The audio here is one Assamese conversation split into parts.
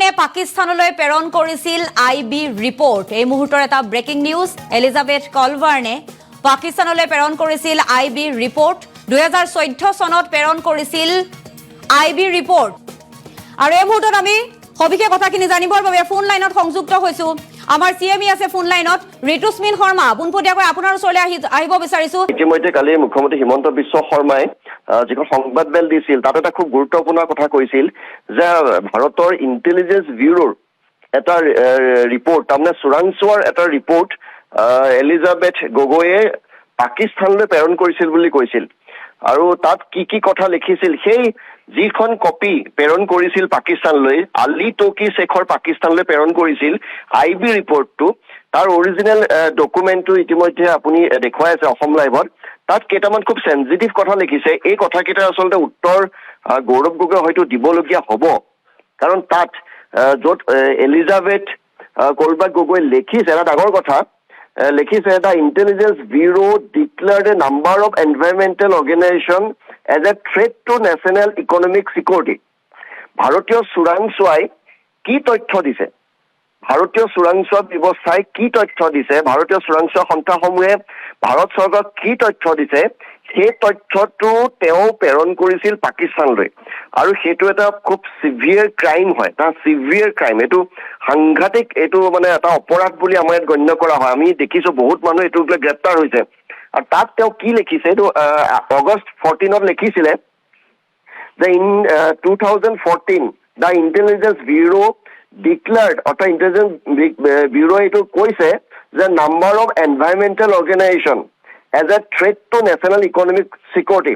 চীনে পাকিস্তানলৈ প্ৰেৰণ কৰিছিল আইবি ৰিপৰ্ট। এই মুহূৰ্তৰ এটা ব্ৰেকিং নিউজ। এলিজাবেথ কলবাৰ্নে পাকিস্তানলৈ প্ৰেৰণ কৰিছিল আইবি ৰিপৰ্ট। 2014 চনত প্ৰেৰণ কৰিছিল আইবি ৰিপৰ্ট। আৰু এই মুহূৰ্তত আমি সবিশেষ কথাখিনি জানিবৰ বাবে ফোন লাইনত সংযুক্ত হৈছো। আমাৰ চিএমই আছে ফোন লাইনত, ঋতুস্মিন শৰ্মা। পোনপটীয়াকৈ আপোনাৰ ওচৰলৈ আহিব বিচাৰিছো। ইতিমধ্যে কালি মুখ্যমন্ত্ৰী হিমন্ত বিশ্ব শৰ্মাই যিখন সংবাদমেল দিছিল তাত এটা খুব গুৰুত্বপূৰ্ণ কথা কৈছিল যে ভাৰতৰ ইণ্টেলিজেন্স ব্যুৰোৰ এটা ৰিপৰ্ট, তাৰমানে চোৰাংচোৱাৰ এটা ৰিপৰ্ট এলিজাবেথ গগৈয়ে পাকিস্তানলৈ প্ৰেৰণ কৰিছিল বুলি কৈছিল। আৰু তাত কি কি কথা লিখিছিল, সেই যিখন কপি প্ৰেৰণ কৰিছিল পাকিস্তানলৈ, আলী তৌকি শেখৰ পাকিস্তানলৈ প্ৰেৰণ কৰিছিল আইবি ৰিপৰ্টটো, তাৰ অৰিজিনেল ডকুমেণ্টটো ইতিমধ্যে আপুনি দেখুৱাই আছে অসম লাইভত। তাত কেইটামান খুব চেঞ্চিটিভ কথা লিখিছে। এই কথাকেইটাৰ আচলতে উত্তৰ গৌৰৱ গগৈ হয়তো দিবলগীয়া হ'ব, কাৰণ তাত য'ত এলিজাবেথ কলবাৰ্গ গগৈ লিখিছে এটা ডাঙৰ কথা লিখিছে, the intelligence bureau declared a number of environmental organisation as a threat to national economic security. ভাৰতীয় চোৰাংচোৱাই কি তথ্য দিছে, ভাৰতীয় চোৰাংচোৱা ব্যৱস্থাই কি তথ্য দিছে, ভাৰতীয় চোৰাংচোৱা সন্থাসমূহে ভাৰত চৰকাৰক কি তথ্য দিছে, সেই তথ্যটো তেওঁ প্ৰেৰণ কৰিছিল পাকিস্তানলৈ। আৰু সেইটো এটা খুব চিভিয়াৰ ক্ৰাইম হয়, এটা চিভিয়াৰ ক্ৰাইম। এইটো সাংঘাতিক, এইটো মানে এটা অপৰাধ বুলি আমাৰ ইয়াত গণ্য কৰা হয়। আমি দেখিছো বহুত মানুহ এইটো গ্ৰেপ্তাৰ হৈছে। আৰু তাত তেওঁ কি লিখিছে, এইটো August 14ত লিখিছিলে যে in 2014 the intelligence bureau declared, অৰ্থাৎ ইণ্টেলিজেন্স ব্যুৰো এইটো কৈছে যে number of environmental organisation as a threat to national economic security.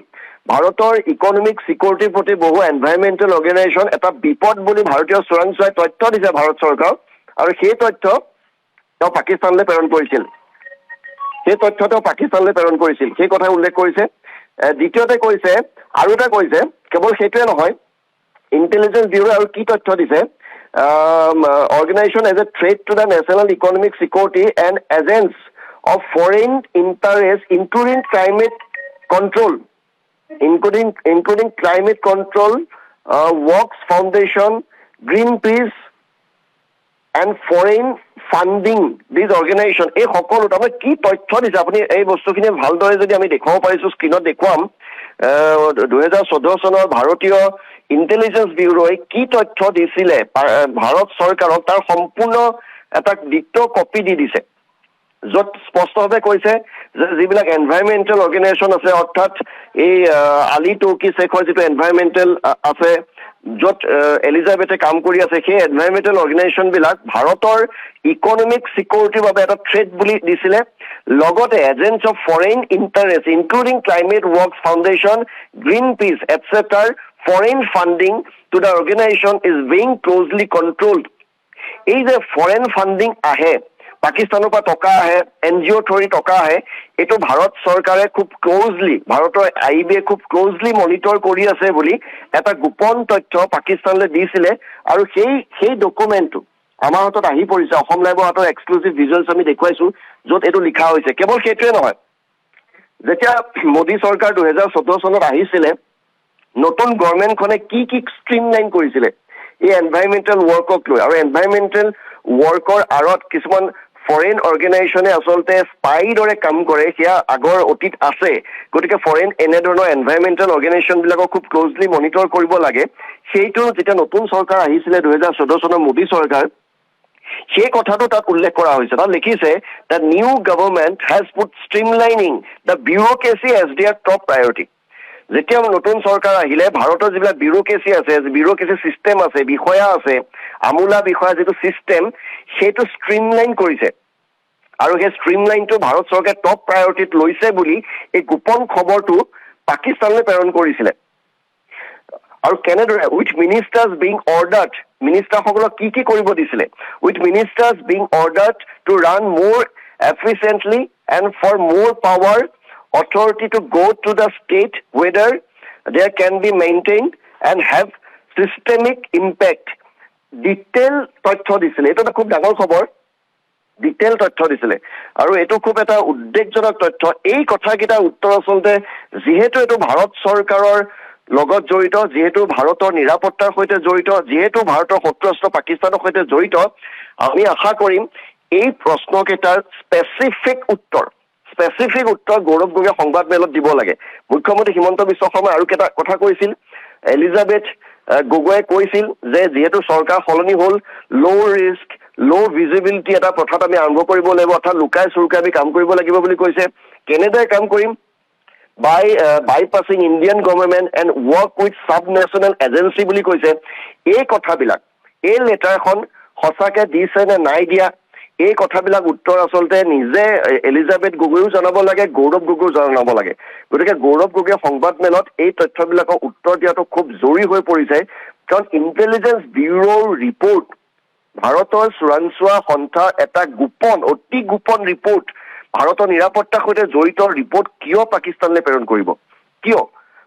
ভাৰতৰ ইকনমিক চিকিউৰিটিৰ প্ৰতি বহু এনভাইৰনমেণ্টেল অৰ্গেনাইজেশ্যন এটা বিপদ বুলি ভাৰতীয় চোৰাংচোৱাই তথ্য দিছে ভাৰত চৰকাৰক। আৰু সেই তথ্য তেওঁ পাকিস্তানলৈ প্ৰেৰণ কৰিছিল, সেই তথ্য তেওঁ পাকিস্তানলৈ প্ৰেৰণ কৰিছিল, সেই কথা উল্লেখ কৰিছে। দ্বিতীয়তে কৈছে, আৰু এটা কৈছে, কেৱল সেইটোৱে নহয়, ইণ্টেলিজেন্স ব্যুৰো আৰু কি তথ্য দিছে, organization as a threat to the national economic security and agents of foreign interest, including climate control, including climate control, Works Foundation, Greenpeace, and foreign funding these organization। এই সকলো তাৰমানে কি তথ্য দিছে, আপুনি এই বস্তুখিনি ভালদৰে যদি আমি দেখুৱাব পাৰিছো, স্ক্ৰীণত দেখুৱাম। 2014 চনৰ ভাৰতীয় ইণ্টেলিজেন্স ব্যুৰোই কি তথ্য দিছিলে ভাৰত চৰকাৰক, তাৰ সম্পূৰ্ণ এটা ডিক্ট কপি দি দিছে, য'ত স্পষ্টভাৱে কৈছে যে যিবিলাক এনভাইৰনমেণ্টেল অৰ্গেনাইজেশ্যন আছে, অৰ্থাৎ এই আলী তৌকি শেখৰ যিটো এনভাইৰনমেণ্টেল আছে, য'ত এলিজাবেথে কাম কৰি আছে, সেই এনভাইৰনমেণ্টেল অৰ্গেনাইজেশ্যনবিলাক ভাৰতৰ ইকনমিক চিকিউৰিটিৰ বাবে এটা থ্ৰেট বুলি দিছিলে। লগতে agents of foreign interest including climate works foundation, Greenpeace এটচেট্ৰাৰ foreign funding to the organization is being closely controlled। এই যে ফৰেইন ফাণ্ডিং আহে, পাকিস্তানৰ পৰা টকা আহে, NGO থ্ৰুৰে টকা আহে, এইটো ভাৰত চৰকাৰে খুব ক্ল'জলি, ভাৰতৰ আইবিয়ে খুব ক্ল'জলি মনিটৰ কৰি আছে বুলি এটা গোপন তথ্য পাকিস্তানলৈ দিছিলে। আৰু সেই ডকুমেণ্টটো আমাৰ হাতত আহি পৰিছে, অসম লাইভৰ হাতত এক্সক্লুচিভ ভিজুৱেলছ আমি দেখুৱাইছো, য'ত এইটো লিখা হৈছে। কেৱল সেইটোৱে নহয়, যেতিয়া মোদী চৰকাৰ 2014 চনত আহিছিলে, নতুন গভৰ্ণমেণ্টখনে কি কি ষ্ট্ৰীমলাইন কৰিছিলে এই এনভাইৰনমেণ্টেল ৱৰ্কক লৈ। আৰু এনভাইৰনমেণ্টেল ৱৰ্কৰ আঁৰত কিছুমান ফৰেইন অৰ্গেনাইজেশ্যনে আচলতে স্পাইৰ দৰে কাম কৰে, সেয়া আগৰ অতীত আছে। গতিকে ফৰেইন এনেধৰণৰ এনভাইৰনমেণ্টেল অৰ্গেনাইজেশ্যনবিলাকক খুব ক্ল'জলি মনিটৰ কৰিব লাগে। সেইটো যেতিয়া নতুন চৰকাৰ আহিছিলে 2014 চনৰ মোদী চৰকাৰ, সেই কথাটো তাত উল্লেখ কৰা হৈছে। তাত লিখিছে the new government has put streamlining the bureaucracy as their top priority. যেতিয়া নতুন চৰকাৰ আহিলে, ভাৰতৰ যিবিলাক ব্যুৰ'ক্ৰেচি আছে, ব্যুৰ'ক্ৰেচি চিষ্টেম আছে, বিষয়া আছে, আমোলা বিষয়া যিটো চিষ্টেম, সেইটো ষ্ট্ৰীমলাইন কৰিছে। আৰু সেই ষ্ট্ৰীমলাইনটো ভাৰত চৰকাৰে টপ প্ৰায়ৰিটিত লৈছে বুলি এই গোপন খবৰটো পাকিস্তানলৈ প্ৰেৰণ কৰিছিলে। আৰু কেনেদৰে উইথ মিনিষ্টাৰ্ছ বিং অৰ্ডাৰ্ড, মিনিষ্টাৰসকলক কি কি কৰিব দিছিলে, with ministers being ordered to run more efficiently and for more power authority to go to the state whether there can be maintained and have systemic impact। Detail তথ্য দিছিলে, এইটো এটা খুব ডাঙৰ খবৰ, ডিটেইল তথ্য দিছিলে। আৰু এইটো খুব এটা উদ্বেগজনক তথ্য। এই কথাকেইটাৰ উত্তৰ আচলতে যিহেতু এইটো ভাৰত চৰকাৰৰ লগত জড়িত, যিহেতু ভাৰতৰ নিৰাপত্তাৰ সৈতে জড়িত, যিহেতু ভাৰতৰ শত্ৰুৰাষ্ট্ৰ পাকিস্তানৰ সৈতে জড়িত, আমি আশা কৰিম এই প্ৰশ্নকেইটাৰ স্পেচিফিক উত্তৰ গৌৰৱ গগৈয়ে সংবাদমেলত দিব লাগে। মুখ্যমন্ত্ৰী হিমন্ত বিশ্ব শৰ্মাই আৰু কেইটা কথা কৈছিল। এলিজাবেথ গগৈয়ে কৈছিল যে যিহেতু চৰকাৰ সলনি হ'ল, ল' ৰিস্ক ল' ভিজিবিলিটি এটা প্ৰথাত আমি আৰম্ভ কৰিব লাগিব, অৰ্থাৎ লুকাই চুৰুকাই আমি কাম কৰিব লাগিব বুলি কৈছে। কেনেদৰে কাম কৰিম? Bypassing Indian government and work with sub national agency বুলি কৈছে। এই কথাবিলাক, এই লেটাৰখন সঁচাকে দিছে নে নাই দিয়া, এই কথাবিলাক উত্তৰ আচলতে নিজে এলিজাবেথ গগৈও জনাব লাগে, গৌৰৱ গগৈও জনাব লাগে। গতিকে গৌৰৱ গগৈয়ে সংবাদমেলত এই তথ্যবিলাকৰ উত্তৰ দিয়াটো খুব জৰুৰী হৈ পৰিছে, কাৰণ ইণ্টেলিজেঞ্চ ব্যুৰোৰ ৰিপৰ্ট, ভাৰতৰ চোৰাংচোৱা সন্থাৰ এটা অতি গোপন ৰিপৰ্ট, ভাৰতৰ নিৰাপত্তাৰ সৈতে জড়িত ৰিপৰ্ট কিয় পাকিস্তানলৈ প্ৰেৰণ কৰিব? কিয়?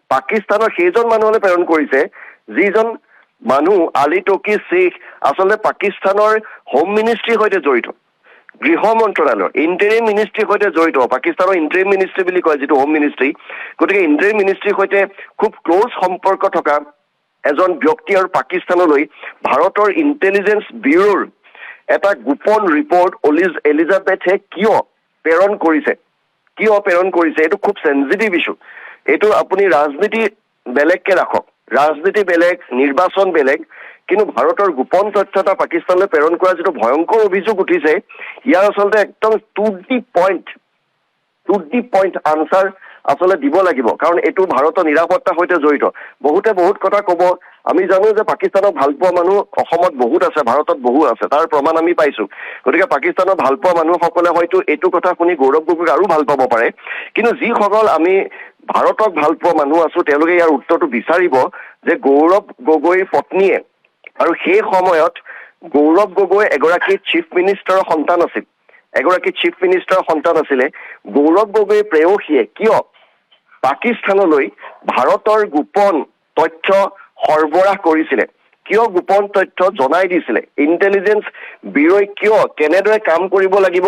পাকিস্তানৰ সেইজন মানুহলৈ প্ৰেৰণ কৰিছে যিজন মানুহ আলী টকি শ্বেখ আচলতে পাকিস্তানৰ হোম মিনিষ্ট্ৰীৰ সৈতে জড়িত, গৃহ মন্ত্ৰালয়ৰ ইণ্টাৰিম মিনিষ্ট্ৰীৰ সৈতে জড়িত। পাকিস্তানৰ ইণ্টাৰিম মিনিষ্ট্ৰী বুলি কয় যিটো হোম মিনিষ্ট্ৰী। গতিকে ইণ্টাৰিম মিনিষ্ট্ৰীৰ সৈতে খুব ক্ল'জ সম্পৰ্ক থকা এজন ব্যক্তি আৰু পাকিস্তানলৈ ভাৰতৰ ইণ্টেলিজেঞ্চ ব্যুৰোৰ এটা গোপন ৰিপৰ্ট এলিজাবেথে কিয় প্ৰেৰণ কৰিছে? এইটো খুব চেঞ্চিটিভ ইছ্যু। এইটো আপুনি ৰাজনীতি বেলেগকে ৰাখক, ৰাজনীতি বেলেগ, নিৰ্বাচন বেলেগ, কিন্তু ভাৰতৰ গোপন তথ্য এটা পাকিস্তানলৈ প্ৰেৰণ কৰা যিটো ভয়ংকৰ অভিযোগ উঠিছে, ইয়াৰ আচলতে একদম টু দি পইণ্ট আনচাৰ আচলতে দিব লাগিব, কাৰণ এইটো ভাৰতৰ নিৰাপত্তাৰ সৈতে জড়িত। বহুতে বহুত কথা ক'ব। আমি জানো যে পাকিস্তানক ভাল পোৱা মানুহ অসমত বহুত আছে, ভাৰতত বহু আছে, তাৰ প্ৰমাণ আমি পাইছো। গতিকে পাকিস্তানক ভাল পোৱা মানুহসকলে হয়তো এইটো কথা শুনি গৌৰৱ গগৈক আৰু ভাল পাব পাৰে, কিন্তু যিসকল আমি ভাৰতক ভাল পোৱা মানুহ আছো, তেওঁলোকে ইয়াৰ উত্তৰটো বিচাৰিব যে গৌৰৱ গগৈৰ পত্নীয়ে, আৰু সেই সময়ত গৌৰৱ গগৈ এগৰাকী চিফ মিনিষ্টাৰৰ সন্তান আছিলে, গৌৰৱ গগৈৰ প্ৰেয়সীয়ে কিয় পাকিস্তানলৈ ভাৰতৰ গোপন তথ্য সৰবৰাহ কৰিছিলে, কিয় গোপন তথ্য জনাই দিছিলে, ইণ্টেলিজেঞ্চ ব্যুৰোই কেনেদৰে কাম কৰিব লাগিব,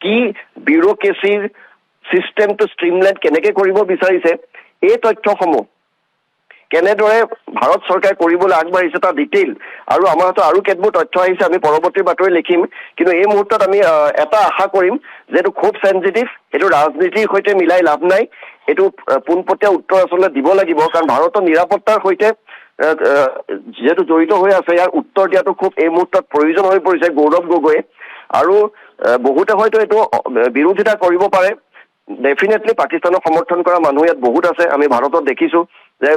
কি ব্যুৰোক্ৰেচিৰ চিষ্টেমটো ষ্ট্ৰীমলাইন কেনেকে কৰিব বিচাৰিছে, এই তথ্যসমূহ কেনেদৰে ভাৰত চৰকাৰে কৰিবলৈ আগবাঢ়িছে তাৰ ডিটেইল, আৰু আমাৰ হাতত আৰু কেতবোৰ তথ্য আহিছে, আমি পৰৱৰ্তী বাতৰি লিখিম। কিন্তু এই মুহূৰ্তত আমি এটা আশা কৰিম যে এইটো খুব চেঞ্চিটিভ, এইটো ৰাজনীতিৰ সৈতে মিলাই লাভ নাই, এইটো পোনপটীয়া উত্তৰ আচলতে দিব লাগিব, কাৰণ ভাৰতৰ নিৰাপত্তাৰ সৈতে যিহেতু জড়িত হৈ আছে, ইয়াৰ উত্তৰ দিয়াটো খুব এই মুহূৰ্তত প্ৰয়োজন হৈ পৰিছে গৌৰৱ গগৈয়ে। আৰু বহুতে হয়তো এইটো বিৰোধিতা কৰিব পাৰে। ডেফিনেটলি পাকিস্তানক সমৰ্থন কৰা মানুহ ইয়াত বহুত আছে। আমি ভাৰতত দেখিছো যে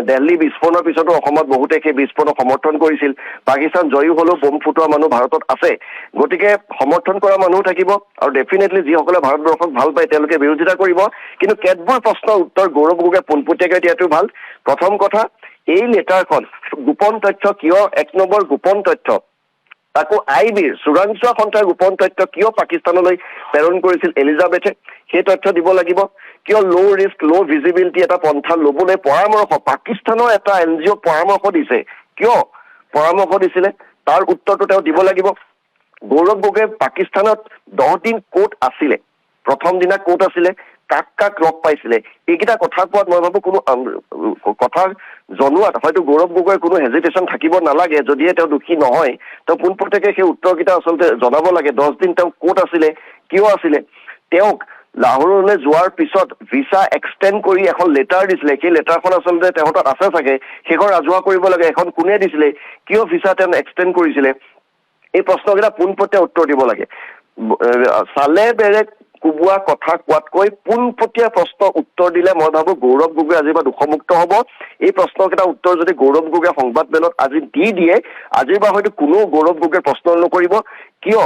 দিল্লী বিস্ফোৰণৰ পিছতো অসমত বহুতে সেই বিস্ফোৰণক সমৰ্থন কৰিছিল। পাকিস্তান জয়ী হলেও বোম ফুটোৱা মানুহ ভাৰতত আছে। গতিকে সমৰ্থন কৰা মানুহ থাকিব, আৰু ডেফিনেটলি যিসকলে ভাৰতবৰ্ষক ভাল পায় তেওঁলোকে বিৰোধিতা কৰিব। কিন্তু কেতবোৰ প্ৰশ্নৰ উত্তৰ গৌৰৱ গগৈয়ে পোনপটীয়াকৈ দিয়াটো ভাল। প্ৰথম কথা, এই লেটাৰখন গোপন তথ্য কিয়, ১ নম্বৰ গোপন তথ্য তাকো আইবিৰ চোৰাংচোৱা সন্থাৰ গোপন তথ্য কিয় পাকিস্তানলৈ প্ৰেৰণ কৰিছিল এলিজাবেথে, সেই তথ্য দিব লাগিব। কিয় ল' ৰিস্ক ল' ভিজিবিলিটি এটা পন্থা ল'বলৈ পৰামৰ্শ পাকিস্তানৰ এটা NGO পৰামৰ্শ দিছে, কিয় পৰামৰ্শ দিছিলে তাৰ উত্তৰটো তেওঁ দিব লাগিব। গৌৰৱ গগৈয়ে পাকিস্তানত 10 দিন ক'ত আছিলে, প্ৰথম দিনা ক'ত আছিলে, কাক কাক লগ পাইছিলে, এইকেইটা কথা কোৱাত মই ভাবো কোনো কথা জনোৱাত হয়তো গৌৰৱ গগৈৰ কোনো হেজিটেশ্যন থাকিব নালাগে। যদিহে তেওঁ দোষী নহয়, তেওঁ পোনপটীয়াকৈ সেই উত্তৰকেইটা আচলতে জনাব লাগে। 10 দিন তেওঁ ক'ত আছিলে, কিয় আছিলে, তেওঁক লাহোৰলৈ যোৱাৰ পিছত ভিছা এক্সটেণ্ড কৰি এখন লেটাৰ দিছিলে, সেই লেটাৰখন আচলতে তেওঁ তাত আছে চাগে, সেইখন ৰাজহুৱা কৰিব লাগে। এখন কোনে দিছিলে, কিয় ভিছা তেওঁ এক্সটেণ্ড কৰিছিলে, এই প্ৰশ্নকেইটা পোনপটীয়া উত্তৰ দিব লাগে। চালে বেৰে কোবোৱা কথা কোৱাতকৈ পোনপটীয়া প্ৰশ্ন উত্তৰ দিলে মই ভাবো গৌৰৱ গগৈ আজিৰ পৰা দোষমুক্ত হ'ব। এই প্ৰশ্নকেইটা উত্তৰ যদি গৌৰৱ গগৈয়ে সংবাদমেলত আজি দি দিয়ে, আজিৰ পৰা হয়তো কোনো গৌৰৱ গগৈয়ে প্ৰশ্ন নকৰিব কিয়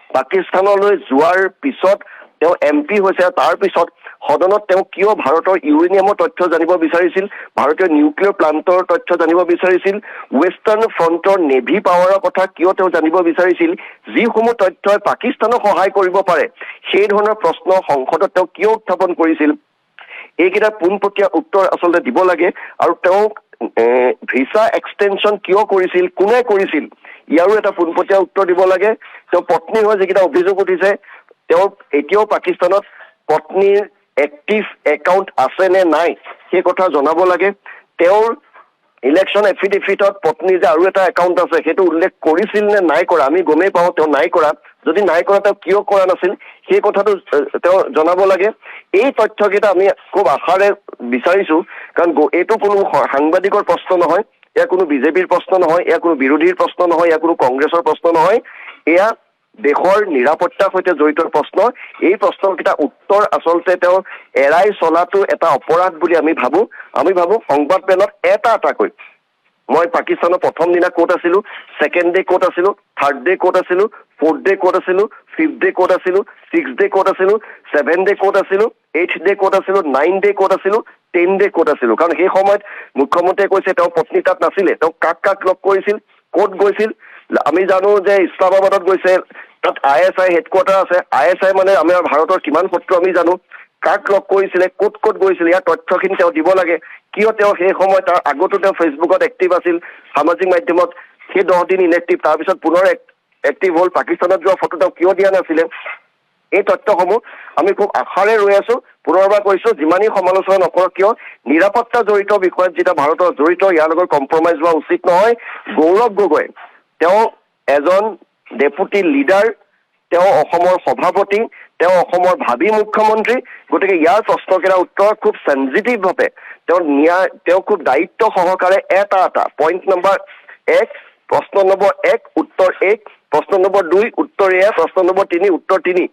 পাকিস্তানলৈ যোৱাৰ পিছত তেওঁ MP হৈছে, তাৰ পিছত সদনত তেওঁ কিয় ভাৰতৰ ইউৰেনিয়ামৰ তথ্য জানিব বিচাৰিছিল, ভাৰতীয় নিউক্লিয়াৰ প্লান্টৰ তথ্য জানিব বিচাৰিছিল, ৱেষ্টাৰ্ণ ফ্ৰণ্টৰ নেভি পাৱাৰৰ কথা কিয় তেওঁ জানিব বিচাৰিছিল, যিসমূহ তথ্যই পাকিস্তানক সহায় কৰিব পাৰে সেই ধৰণৰ প্ৰশ্ন সংসদত তেওঁ কিয় উত্থাপন কৰিছিল, এইকেইটা পোনপটীয়া উত্তৰ আচলতে দিব লাগে। আৰু তেওঁক ভিছা এক্সটেনশ্যন কিয় কৰিছিল, কোনে কৰিছিল, ইয়াৰো এটা পোনপটীয়া উত্তৰ দিব লাগে। তেওঁ পত্নী হৈ যিকেইটা অভিযোগ উঠিছে, তেওঁ এতিয়াও পাকিস্তানত পত্নীৰ এক্টিভ একাউণ্ট আছে নে নাই সেই কথা জনাব লাগে। তেওঁৰ ইলেকশ্যন এফিডেভিটত পত্নীৰ যে আৰু এটা একাউণ্ট আছে সেইটো উল্লেখ কৰিছিল নে নাই কৰা আমি গমেই পাওঁ তেওঁ নাই কৰা যদি নাই কৰা তেওঁ কিয় কৰা নাছিল সেই কথাটো তেওঁ জনাব লাগে এই তথ্যকেইটা আমি খুব আশাৰে বিচাৰিছো কাৰণ এইটো কোনো সাংবাদিকৰ প্ৰশ্ন নহয় এয়া কোনো বিজেপিৰ প্ৰশ্ন নহয় এয়া কোনো বিৰোধীৰ প্ৰশ্ন নহয় এয়া কোনো কংগ্ৰেছৰ প্ৰশ্ন নহয় এয়া দেশৰ নিৰাপত্তাৰ সৈতে জড়িত প্ৰশ্ন এই প্ৰশ্নকেইটা উত্তৰ আচলতে তেওঁ এৰাই চলাটো এটা অপৰাধ বুলি আমি ভাবো সংবাদ মেলত এটাকৈ মই পাকিস্তানৰ প্ৰথম দিনা ক'ত আছিলো ছেকেণ্ড ডে ক'ত আছিলো থাৰ্ড ডে ক'ত আছিলো ফ'ৰ্থ ডে ক'ত আছিলো ফিফ্থ ডে ক'ত আছিলো ছিক্স ডে ক'ত আছিলো 7 ডে ক'ত আছিলো 8 ডে ক'ত আছিলো 9 ডে ক'ত আছিলো 10 ডে ক'ত আছিলো কাৰণ সেই সময়ত মুখ্যমন্ত্ৰীয়ে কৈছে তেওঁ পত্নী তাত নাছিলে তেওঁ কাক লগ কৰিছিল ক'ত গৈছিল আমি জানো যে ইছলামাবাদত গৈছে তাত ISI হেডকোৱাৰ্টাৰ আছে ISI মানে আমাৰ ভাৰতৰ কিমান শত্ৰু আমি জানো কাক লগ কৰিছিলে ক'ত গৈছিলে ইয়াৰ তথ্যখিনি তেওঁ দিব লাগে কিয় তেওঁ সেই সময় তাৰ আগতো তেওঁ ফেচবুকত এক্টিভ আছিল সামাজিক মাধ্যমত সেই 10 দিন ইনএক্টিভ তাৰপিছত পুনৰ এক্টিভ হ'ল পাকিস্তানত যোৱা ফটো তেওঁ কিয় দিয়া নাছিলে এই তথ্যসমূহ আমি খুব আশাৰে ৰৈ আছো পুনৰবাৰ কৈছো যিমানেই সমালোচনা নকৰক কিয় নিৰাপত্তা জড়িত বিষয়ত যেটা ভাৰতৰ জড়িত ইয়াৰ লগত কম্প্ৰমাইজ হোৱা উচিত নহয় গৌৰৱ গগৈ তেওঁ এজন ডেপুটি লিডাৰ তেওঁ অসমৰ সভাপতি তেওঁ অসমৰ ভাবি মুখ্যমন্ত্ৰী গতিকে ইয়াৰ প্ৰশ্নকেইটাৰ উত্তৰ খুব সেনজিটিভভাৱে তেওঁ খুব দায়িত্ব সহকাৰে এটা পইণ্ট নম্বৰ 1 প্ৰশ্ন নম্বৰ 1 উত্তৰ 1 প্ৰশ্ন নম্বৰ 2 উত্তৰ 1 প্ৰশ্ন নম্বৰ 3 উত্তৰ 3